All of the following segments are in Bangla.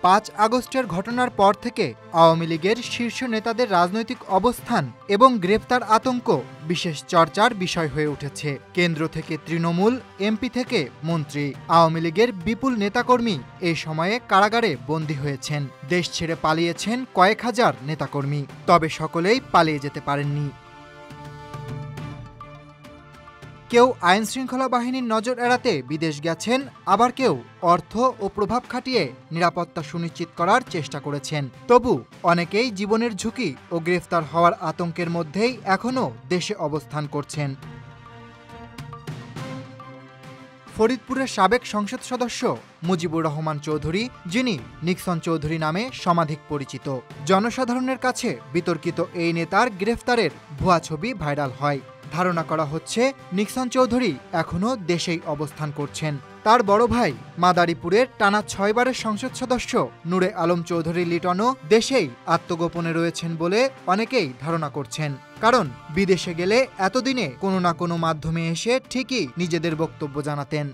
5 আগস্টের ঘটনার পর থেকে আওয়ামী লীগের শীর্ষ নেতাদের রাজনৈতিক অবস্থান এবং গ্রেফতার আতঙ্ক বিশেষ চর্চার বিষয় হয়ে উঠেছে। কেন্দ্র থেকে তৃণমূল, এমপি থেকে মন্ত্রী, আওয়ামী লীগের বিপুল নেতাকর্মী এই সময়ে কারাগারে বন্দী হয়েছেন। দেশ ছেড়ে পালিয়েছেন কয়েক হাজার নেতাকর্মী, তবে সকলেই পালিয়ে যেতে পারেননি। কেউ আইনশৃঙ্খলা বাহিনীর নজর এড়াতে বিদেশ গেছেন, আবার কেউ অর্থ ও প্রভাব খাটিয়ে নিরাপত্তা সুনিশ্চিত করার চেষ্টা করেছেন। তবু অনেকেই জীবনের ঝুঁকি ও গ্রেফতার হওয়ার আতঙ্কের মধ্যেই এখনও দেশে অবস্থান করছেন। ফরিদপুরের সাবেক সংসদ সদস্য মুজিবুর রহমান চৌধুরী, যিনি নিক্সন চৌধুরী নামে সমাধিক পরিচিত, জনসাধারণের কাছে বিতর্কিত এই নেতার গ্রেফতারের ভুয়া ছবি ভাইরাল হয়। ধারণা করা হচ্ছে নিক্সন চৌধুরী এখনও দেশেই অবস্থান করছেন। তার বড় ভাই মাদারীপুরের টানা 6 বারের সংসদ সদস্য নূরে আলম চৌধুরী লিটনও দেশেই আত্মগোপনে রয়েছেন বলে অনেকেই ধারণা করছেন। কারণ বিদেশে গেলে এতদিনে কোনো না কোনো মাধ্যমে এসে ঠিকই নিজেদের বক্তব্য জানাতেন।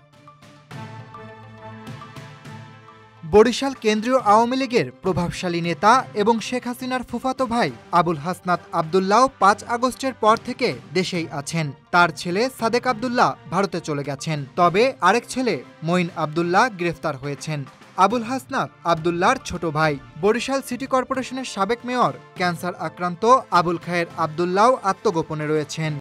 বরিশাল কেন্দ্রীয় আওয়ামী লীগের প্রভাবশালী নেতা এবং শেখ হাসিনার ফুফাতো ভাই আবুল হাসনাত আবদুল্লাহ 5 আগস্টের পর থেকে দেশেই আছেন। তার ছেলে সাদেক আবদুল্লাহ ভারতে চলে গেছেন, তবে আরেক ছেলে মঈন আবদুল্লাহ গ্রেফতার হয়েছেন। আবুল হাসনাত আবদুল্লাহর ছোট ভাই বরিশাল সিটি কর্পোরেশনের সাবেক মেয়র ক্যান্সার আক্রান্ত আবুল খায়ের আবদুল্লাহ আত্মগোপনে রয়েছেন।